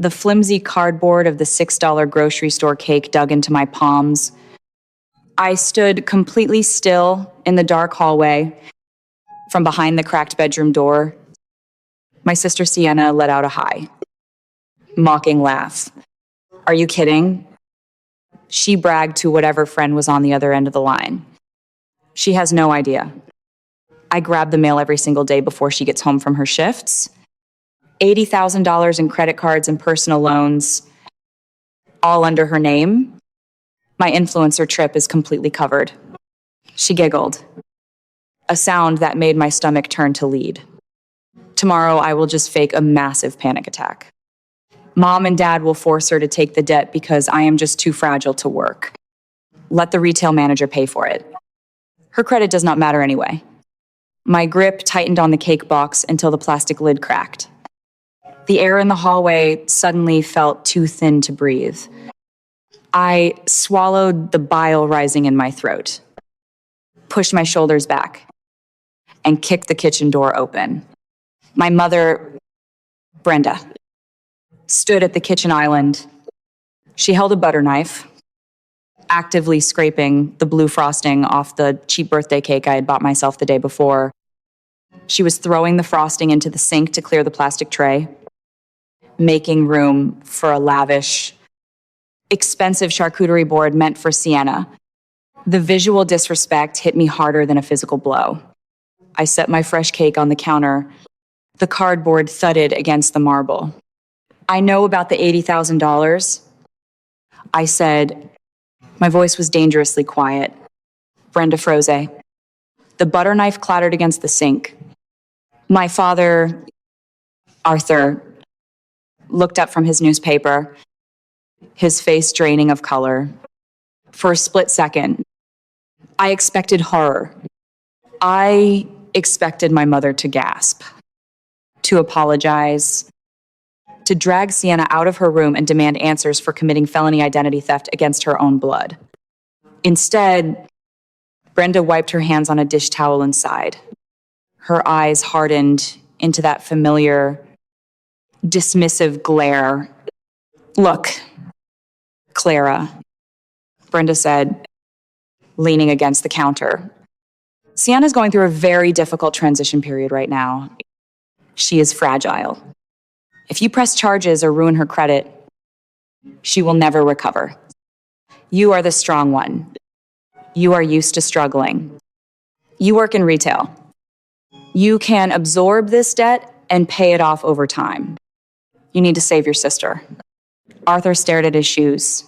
the flimsy cardboard of the $6 grocery store cake dug into my palms. I stood completely still in the dark hallway from behind the cracked bedroom door. My sister Sienna let out a high, mocking laugh. "Are you kidding?" She bragged to whatever friend was on the other end of the line. She has no idea. I grab the mail every single day before she gets home from her shifts. $80,000 in credit cards and personal loans, all under her name. My influencer trip is completely covered. She giggled, a sound that made my stomach turn to lead. Tomorrow, I will just fake a massive panic attack. Mom and Dad will force her to take the debt because I am just too fragile to work. Let the retail manager pay for it. Her credit does not matter anyway. My grip tightened on the cake box until the plastic lid cracked. The air in the hallway suddenly felt too thin to breathe. I swallowed the bile rising in my throat, pushed my shoulders back, and kicked the kitchen door open. My mother, Brenda, stood at the kitchen island. She held a butter knife, actively scraping the blue frosting off the cheap birthday cake I had bought myself the day before. She was throwing the frosting into the sink to clear the plastic tray, making room for a lavish, expensive charcuterie board meant for Sienna. The visual disrespect hit me harder than a physical blow. I set my fresh cake on the counter. The cardboard thudded against the marble. "I know about the $80,000. I said. My voice was dangerously quiet. Brenda froze. The butter knife clattered against the sink. My father, Arthur, looked up from his newspaper, his face draining of color. For a split second, I expected horror. I expected my mother to gasp, to apologize, to drag Sienna out of her room and demand answers for committing felony identity theft against her own blood. Instead, Brenda wiped her hands on a dish towel and sighed. Her eyes hardened into that familiar, dismissive glare. "Look, Clara," Brenda said, leaning against the counter. "Sienna's going through a very difficult transition period right now. She is fragile. If you press charges or ruin her credit, she will never recover. You are the strong one. You are used to struggling. You work in retail. You can absorb this debt and pay it off over time. You need to save your sister." Arthur stared at his shoes.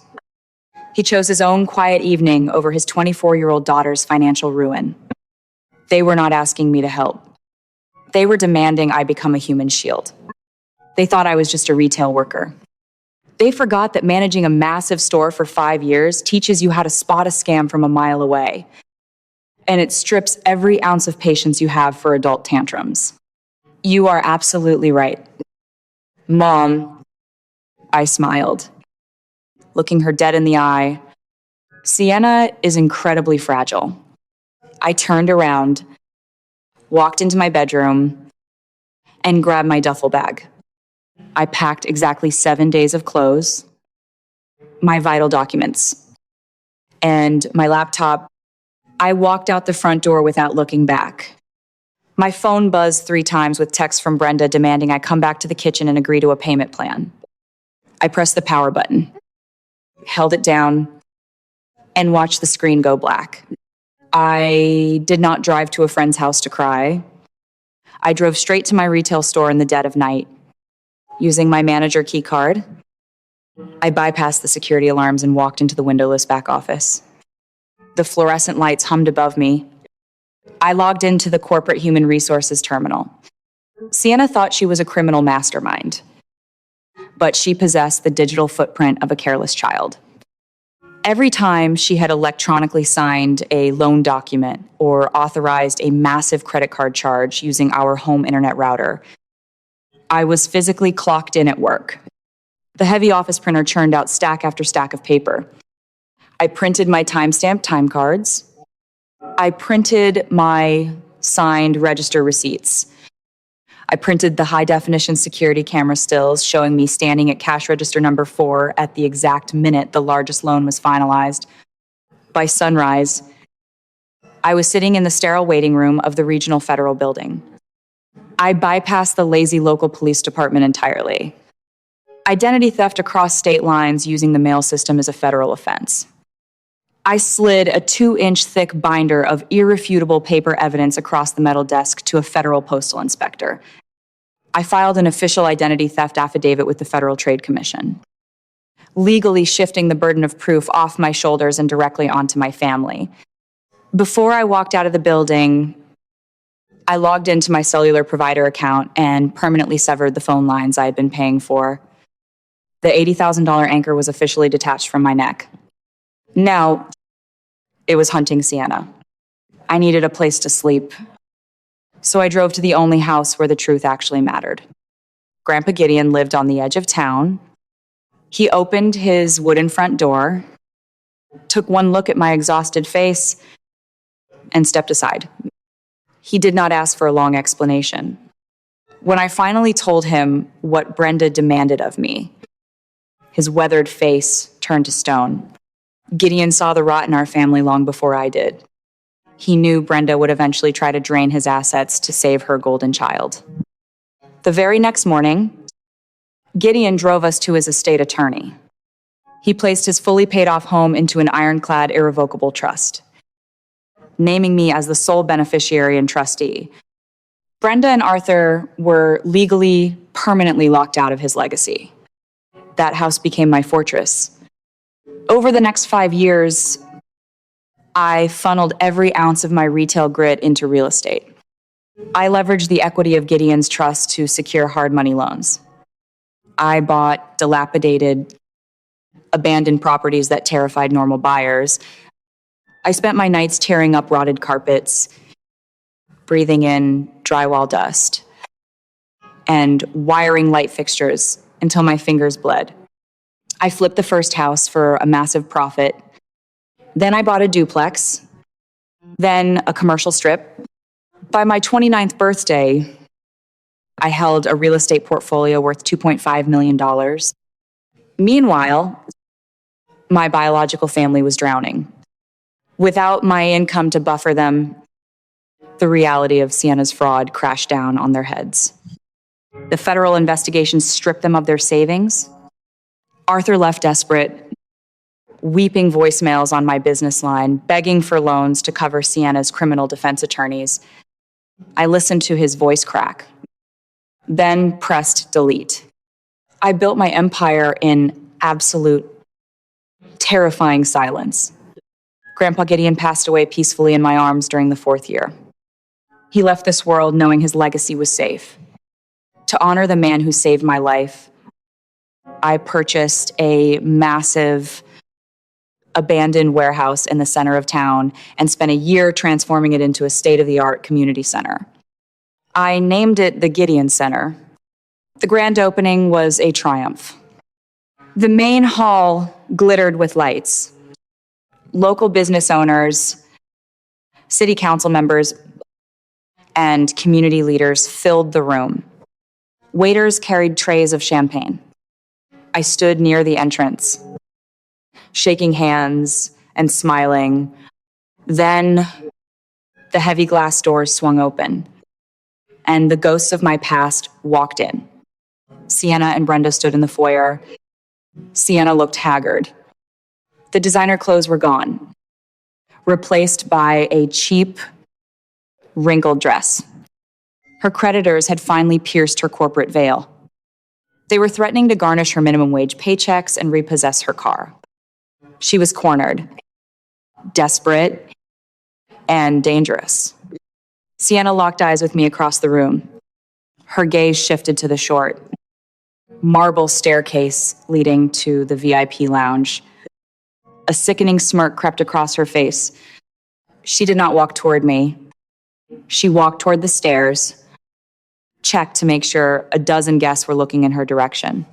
He chose his own quiet evening over his 24-year-old daughter's financial ruin. They were not asking me to help. They were demanding I become a human shield. They thought I was just a retail worker. They forgot that managing a massive store for 5 years teaches you how to spot a scam from a mile away. And it strips every ounce of patience you have for adult tantrums. "You are absolutely right, Mom," I smiled, looking her dead in the eye. "Sienna is incredibly fragile." I turned around, walked into my bedroom, and grabbed my duffel bag. I packed exactly 7 days of clothes, my vital documents, and my laptop. I walked out the front door without looking back. My phone buzzed 3 times with texts from Brenda demanding I come back to the kitchen and agree to a payment plan. I pressed the power button, held it down, and watched the screen go black. I did not drive to a friend's house to cry. I drove straight to my retail store in the dead of night. Using my manager key card, I bypassed the security alarms and walked into the windowless back office. The fluorescent lights hummed above me. I logged into the corporate human resources terminal. Sienna thought she was a criminal mastermind, but she possessed the digital footprint of a careless child. Every time she had electronically signed a loan document or authorized a massive credit card charge using our home internet router, I was physically clocked in at work. The heavy office printer churned out stack after stack of paper. I printed my timestamped time cards. I printed my signed register receipts. I printed the high-definition security camera stills showing me standing at cash register number 4 at the exact minute the largest loan was finalized. By sunrise, I was sitting in the sterile waiting room of the regional federal building. I bypassed the lazy local police department entirely. Identity theft across state lines using the mail system is a federal offense. I slid a 2-inch thick binder of irrefutable paper evidence across the metal desk to a federal postal inspector. I filed an official identity theft affidavit with the Federal Trade Commission, legally shifting the burden of proof off my shoulders and directly onto my family. Before I walked out of the building, I logged into my cellular provider account and permanently severed the phone lines I had been paying for. The $80,000 anchor was officially detached from my neck. Now, it was hunting Sienna. I needed a place to sleep. So I drove to the only house where the truth actually mattered. Grandpa Gideon lived on the edge of town. He opened his wooden front door, took one look at my exhausted face, and stepped aside. He did not ask for a long explanation. When I finally told him what Brenda demanded of me, his weathered face turned to stone. Gideon saw the rot in our family long before I did. He knew Brenda would eventually try to drain his assets to save her golden child. The very next morning, Gideon drove us to his estate attorney. He placed his fully paid off home into an ironclad irrevocable trust, naming me as the sole beneficiary and trustee. Brenda and Arthur were legally, permanently locked out of his legacy. That house became my fortress. Over the next 5 years, I funneled every ounce of my retail grit into real estate. I leveraged the equity of Gideon's trust to secure hard money loans. I bought dilapidated, abandoned properties that terrified normal buyers. I spent my nights tearing up rotted carpets, breathing in drywall dust, and wiring light fixtures until my fingers bled. I flipped the first house for a massive profit. Then I bought a duplex, then a commercial strip. By my 29th birthday, I held a real estate portfolio worth $2.5 million. Meanwhile, my biological family was drowning. Without my income to buffer them, the reality of Sienna's fraud crashed down on their heads. The federal investigation stripped them of their savings. Arthur left desperate, weeping voicemails on my business line, begging for loans to cover Sienna's criminal defense attorneys. I listened to his voice crack, then pressed delete. I built my empire in absolute, terrifying silence. Grandpa Gideon passed away peacefully in my arms during the 4th year. He left this world knowing his legacy was safe. To honor the man who saved my life, I purchased a massive, abandoned warehouse in the center of town and spent a year transforming it into a state-of-the-art community center. I named it the Gideon Center. The grand opening was a triumph. The main hall glittered with lights. Local business owners, city council members, and community leaders filled the room. Waiters carried trays of champagne. I stood near the entrance, shaking hands and smiling. Then the heavy glass doors swung open, and the ghosts of my past walked in. Sienna and Brenda stood in the foyer. Sienna looked haggard. The designer clothes were gone, replaced by a cheap, wrinkled dress. Her creditors had finally pierced her corporate veil. They were threatening to garnish her minimum wage paychecks and repossess her car. She was cornered, desperate, and dangerous. Sienna locked eyes with me across the room. Her gaze shifted to the short, marble staircase leading to the VIP lounge. A sickening smirk crept across her face. She did not walk toward me. She walked toward the stairs, checked to make sure a dozen guests were looking in her direction,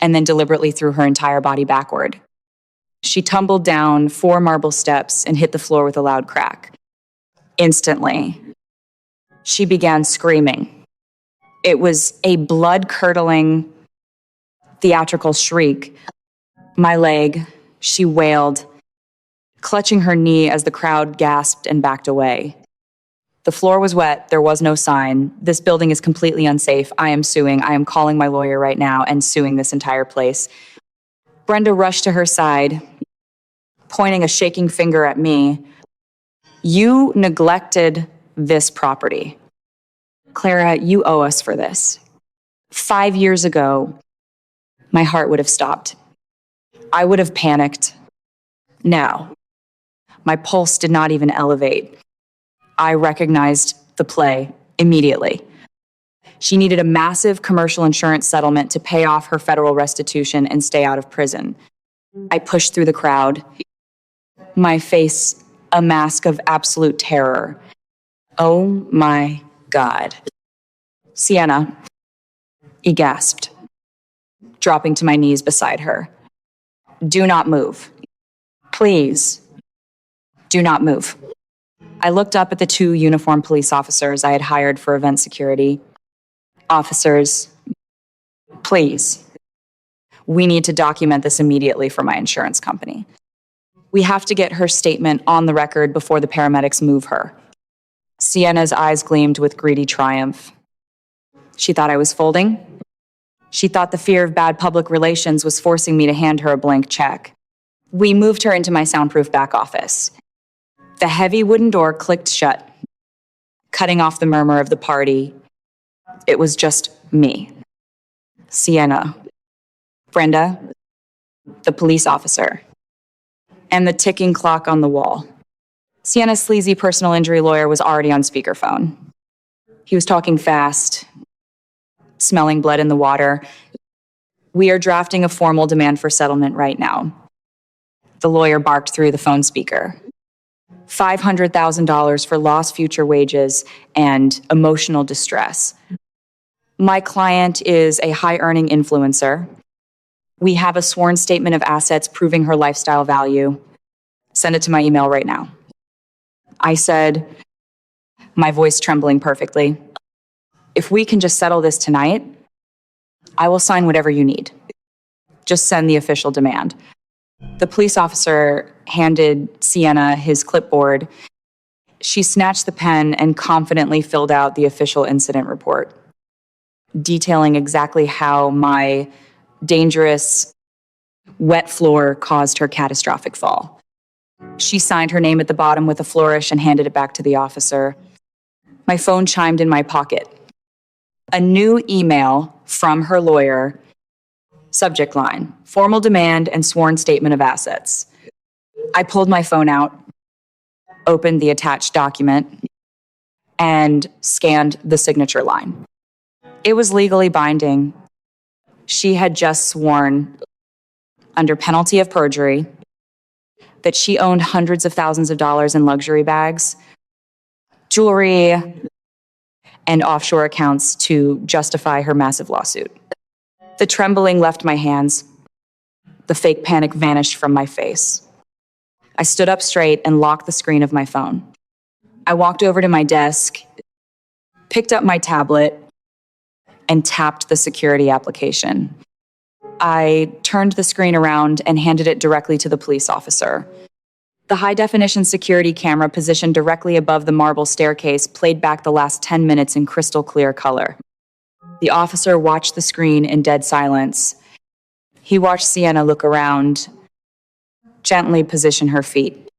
and then deliberately threw her entire body backward. She tumbled down 4 marble steps and hit the floor with a loud crack. Instantly, she began screaming. It was a blood-curdling, theatrical shriek. My leg, she wailed, clutching her knee as the crowd gasped and backed away. The floor was wet. There was no sign. This building is completely unsafe. I am suing. I am calling my lawyer right now and suing this entire place. Brenda rushed to her side, pointing a shaking finger at me. You neglected this property. Clara, you owe us for this. 5 years ago, my heart would have stopped. I would have panicked. Now, my pulse did not even elevate. I recognized the play immediately. She needed a massive commercial insurance settlement to pay off her federal restitution and stay out of prison. I pushed through the crowd, my face a mask of absolute terror. Oh my God. Sienna, he gasped, dropping to my knees beside her. Do not move. Please, do not move. I looked up at the 2 uniformed police officers I had hired for event security. Officers, please, we need to document this immediately for my insurance company. We have to get her statement on the record before the paramedics move her. Sienna's eyes gleamed with greedy triumph. She thought I was folding. She thought the fear of bad public relations was forcing me to hand her a blank check. We moved her into my soundproof back office. The heavy wooden door clicked shut, cutting off the murmur of the party. It was just me, Sienna, Brenda, the police officer, and the ticking clock on the wall. Sienna's sleazy personal injury lawyer was already on speakerphone. He was talking fast, smelling blood in the water. We are drafting a formal demand for settlement right now. The lawyer barked through the phone speaker. $500,000 for lost future wages and emotional distress. My client is a high-earning influencer. We have a sworn statement of assets proving her lifestyle value. Send it to my email right now. I said, my voice trembling perfectly, if we can just settle this tonight, I will sign whatever you need. Just send the official demand. The police officer handed Sienna his clipboard. She snatched the pen and confidently filled out the official incident report, detailing exactly how my dangerous, wet floor caused her catastrophic fall. She signed her name at the bottom with a flourish and handed it back to the officer. My phone chimed in my pocket. A new email from her lawyer. Subject line, formal demand and sworn statement of assets. I pulled my phone out, opened the attached document, and scanned the signature line. It was legally binding. She had just sworn, under penalty of perjury, that she owned hundreds of thousands of dollars in luxury bags, jewelry, and offshore accounts to justify her massive lawsuit. The trembling left my hands. The fake panic vanished from my face. I stood up straight and locked the screen of my phone. I walked over to my desk, picked up my tablet, and tapped the security application. I turned the screen around and handed it directly to the police officer. The high-definition security camera positioned directly above the marble staircase played back the last 10 minutes in crystal clear color. The officer watched the screen in dead silence. He watched Sienna look around, gently position her feet,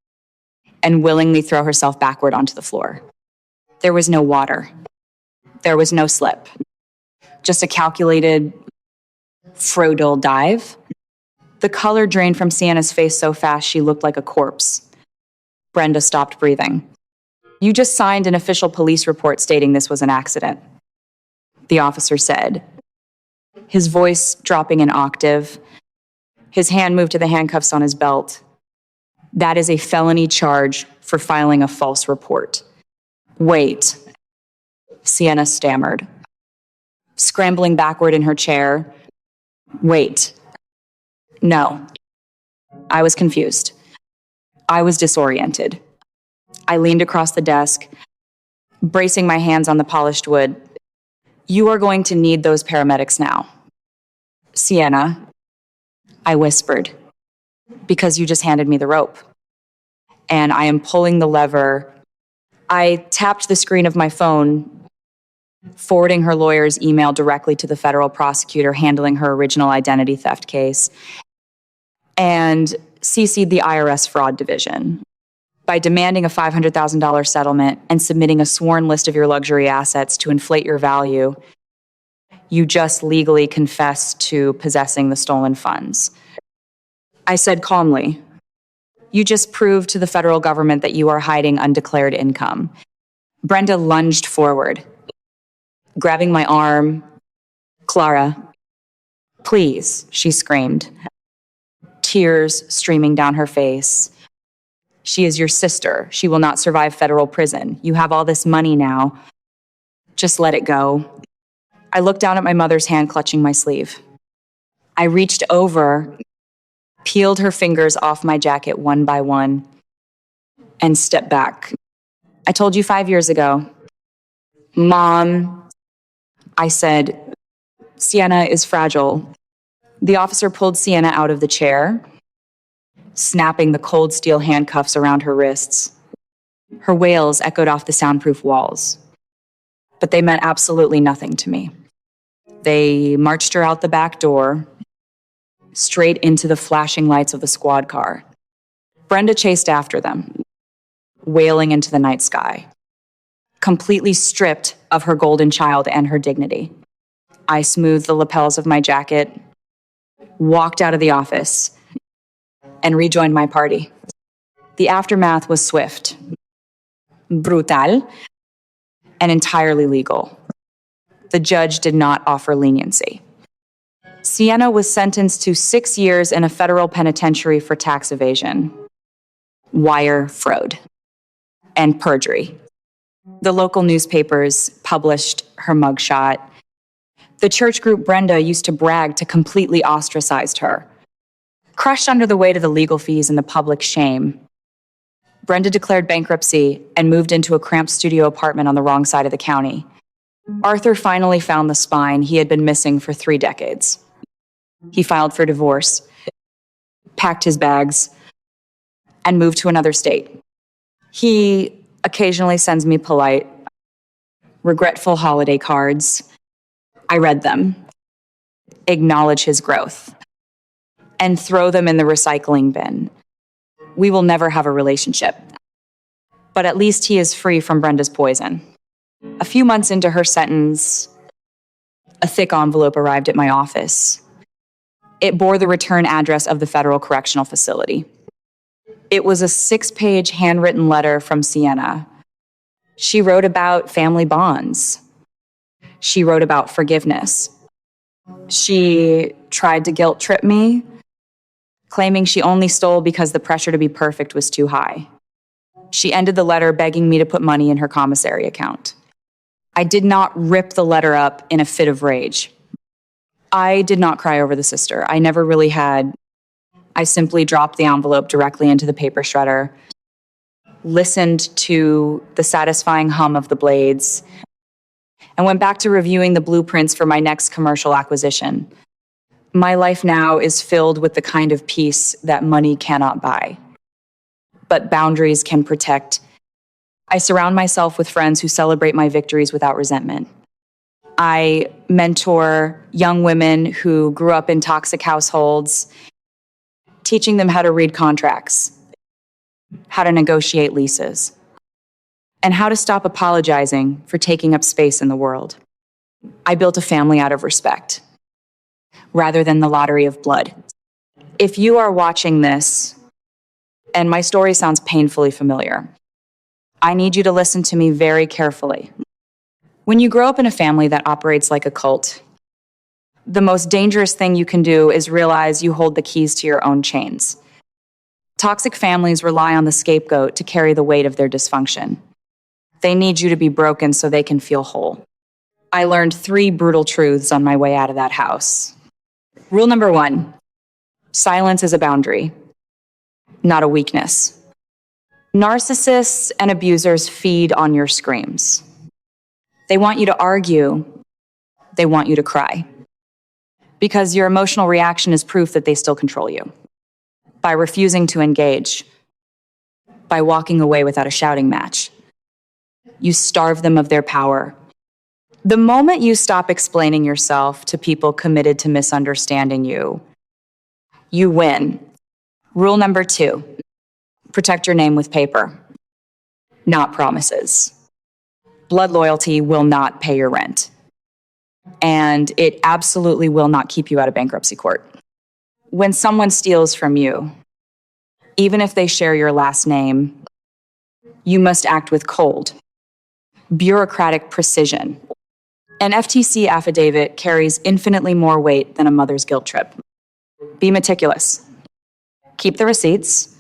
and willingly throw herself backward onto the floor. There was no water. There was no slip. Just a calculated, Frodel dive. The color drained from Sienna's face so fast she looked like a corpse. Brenda stopped breathing. You just signed an official police report stating this was an accident, the officer said, his voice dropping an octave. His hand moved to the handcuffs on his belt. That is a felony charge for filing a false report. Wait, Sienna stammered, scrambling backward in her chair. Wait. No. I was confused. I was disoriented. I leaned across the desk, bracing my hands on the polished wood. You are going to need those paramedics now. Sienna, I whispered, because you just handed me the rope. And I am pulling the lever. I tapped the screen of my phone, forwarding her lawyer's email directly to the federal prosecutor handling her original identity theft case, and CC'd the IRS fraud division. By demanding a $500,000 settlement and submitting a sworn list of your luxury assets to inflate your value, you just legally confessed to possessing the stolen funds. I said calmly, you just proved to the federal government that you are hiding undeclared income. Brenda lunged forward, grabbing my arm. Clara, please, she screamed, tears streaming down her face. She is your sister. She will not survive federal prison. You have all this money now. Just let it go. I looked down at my mother's hand clutching my sleeve. I reached over, peeled her fingers off my jacket one by one, and stepped back. I told you 5 years ago. Mom, I said, Sienna is fragile. The officer pulled Sienna out of the chair, snapping the cold steel handcuffs around her wrists. Her wails echoed off the soundproof walls, but they meant absolutely nothing to me. They marched her out the back door, straight into the flashing lights of the squad car. Brenda chased after them, wailing into the night sky, completely stripped of her golden child and her dignity. I smoothed the lapels of my jacket, walked out of the office, and rejoined my party. The aftermath was swift, brutal, and entirely legal. The judge did not offer leniency. Sienna was sentenced to 6 years in a federal penitentiary for tax evasion, wire fraud, and perjury. The local newspapers published her mugshot. The church group Brenda used to brag to completely ostracized her. Crushed under the weight of the legal fees and the public shame, Brenda declared bankruptcy and moved into a cramped studio apartment on the wrong side of the county. Arthur finally found the spine he had been missing for 3 decades. He filed for divorce, packed his bags, and moved to another state. He occasionally sends me polite, regretful holiday cards. I read them, acknowledge his growth, and throw them in the recycling bin. We will never have a relationship, but at least he is free from Brenda's poison. A few months into her sentence, a thick envelope arrived at my office. It bore the return address of the federal correctional facility. It was a 6-page handwritten letter from Sienna. She wrote about family bonds. She wrote about forgiveness. She tried to guilt trip me, claiming she only stole because the pressure to be perfect was too high. She ended the letter begging me to put money in her commissary account. I did not rip the letter up in a fit of rage. I did not cry over the sister. I never really had. I simply dropped the envelope directly into the paper shredder, listened to the satisfying hum of the blades, and went back to reviewing the blueprints for my next commercial acquisition. My life now is filled with the kind of peace that money cannot buy, but boundaries can protect. I surround myself with friends who celebrate my victories without resentment. I mentor young women who grew up in toxic households, teaching them how to read contracts, how to negotiate leases, and how to stop apologizing for taking up space in the world. I built a family out of respect, rather than the lottery of blood. If you are watching this, and my story sounds painfully familiar, I need you to listen to me very carefully. When you grow up in a family that operates like a cult, the most dangerous thing you can do is realize you hold the keys to your own chains. Toxic families rely on the scapegoat to carry the weight of their dysfunction. They need you to be broken so they can feel whole. I learned 3 brutal truths on my way out of that house. Rule number 1, silence is a boundary, not a weakness. Narcissists and abusers feed on your screams. They want you to argue, They want you to cry. Because your emotional reaction is proof that they still control you. By refusing to engage, by walking away without a shouting match, you starve them of their power. The moment you stop explaining yourself to people committed to misunderstanding you, you win. Rule number 2, protect your name with paper, not promises. Blood loyalty will not pay your rent. And it absolutely will not keep you out of bankruptcy court. When someone steals from you, even if they share your last name, you must act with cold, bureaucratic precision. An FTC affidavit carries infinitely more weight than a mother's guilt trip. Be meticulous. Keep the receipts.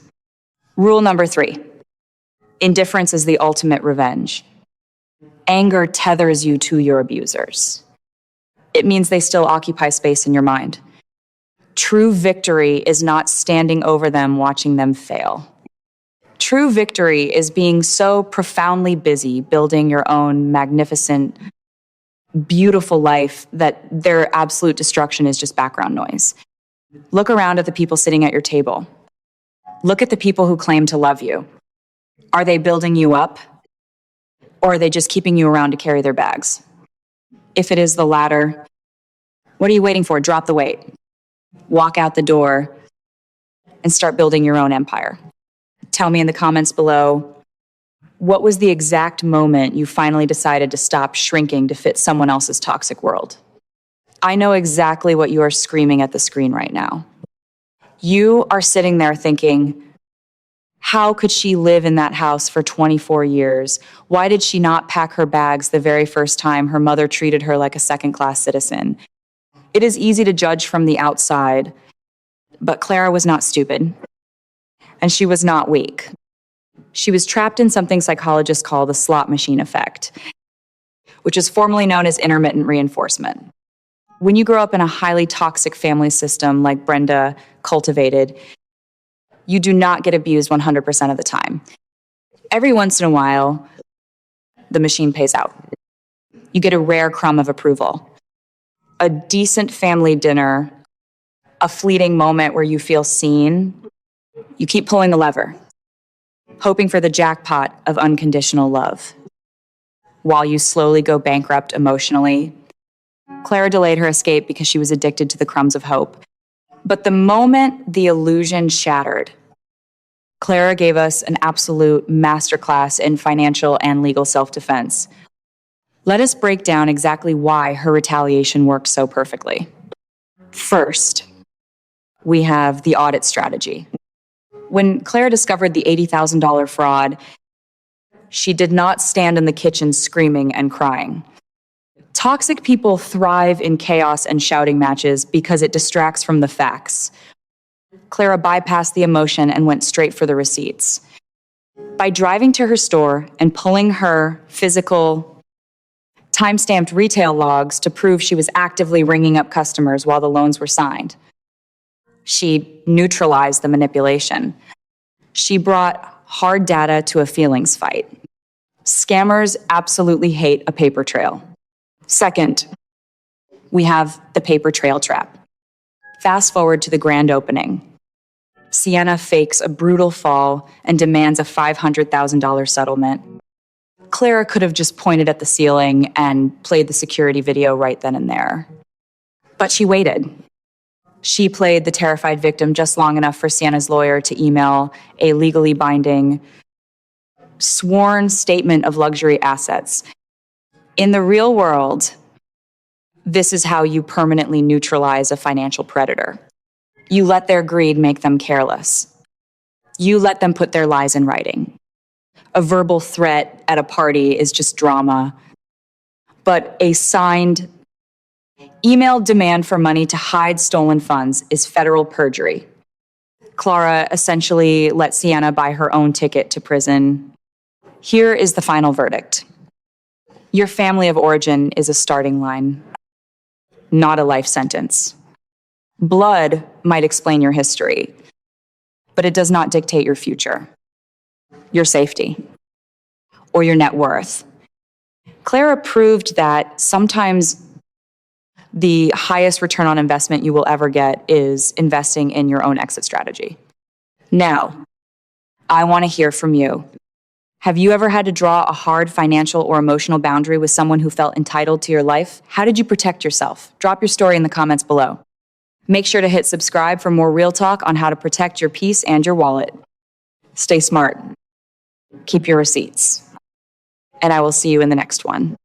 Rule number 3, indifference is the ultimate revenge. Anger tethers you to your abusers. It means they still occupy space in your mind. True victory is not standing over them watching them fail. True victory is being so profoundly busy building your own magnificent, beautiful life that their absolute destruction is just background noise. Look around at the people sitting at your table. Look at the people who claim to love you. Are they building you up? Or are they just keeping you around to carry their bags? If it is the latter, what are you waiting for? Drop the weight. Walk out the door and start building your own empire. Tell me in the comments below, what was the exact moment you finally decided to stop shrinking to fit someone else's toxic world? I know exactly what you are screaming at the screen right now. You are sitting there thinking, how could she live in that house for 24 years? Why did she not pack her bags the very first time her mother treated her like a second-class citizen? It is easy to judge from the outside, but Clara was not stupid, and she was not weak. She was trapped in something psychologists call the slot machine effect, which is formerly known as intermittent reinforcement. When you grow up in a highly toxic family system like Brenda cultivated, you do not get abused 100% of the time. Every once in a while, the machine pays out. You get a rare crumb of approval, a decent family dinner, a fleeting moment where you feel seen. You keep pulling the lever, hoping for the jackpot of unconditional love. While you slowly go bankrupt emotionally, Clara delayed her escape because she was addicted to the crumbs of hope. But the moment the illusion shattered, Clara gave us an absolute masterclass in financial and legal self-defense. Let us break down exactly why her retaliation worked so perfectly. First, we have the audit strategy. When Clara discovered the $80,000 fraud, she did not stand in the kitchen screaming and crying. Toxic people thrive in chaos and shouting matches because it distracts from the facts. Clara bypassed the emotion and went straight for the receipts. By driving to her store and pulling her physical, time-stamped retail logs to prove she was actively ringing up customers while the loans were signed, she neutralized the manipulation. She brought hard data to a feelings fight. Scammers absolutely hate a paper trail. Second, we have the paper trail trap. Fast forward to the grand opening. Sienna fakes a brutal fall and demands a $500,000 settlement. Clara could have just pointed at the ceiling and played the security video right then and there. But she waited. She played the terrified victim just long enough for Sienna's lawyer to email a legally binding, sworn statement of luxury assets. In the real world, this is how you permanently neutralize a financial predator. You let their greed make them careless. You let them put their lies in writing. A verbal threat at a party is just drama, but a signed email demand for money to hide stolen funds is federal perjury. Clara essentially let Sienna buy her own ticket to prison. Here is the final verdict. Your family of origin is a starting line, not a life sentence. Blood might explain your history, but it does not dictate your future, your safety, or your net worth. Clara proved that sometimes the highest return on investment you will ever get is investing in your own exit strategy. Now, I want to hear from you. Have you ever had to draw a hard financial or emotional boundary with someone who felt entitled to your life? How did you protect yourself? Drop your story in the comments below. Make sure to hit subscribe for more real talk on how to protect your peace and your wallet. Stay smart. Keep your receipts. And I will see you in the next one.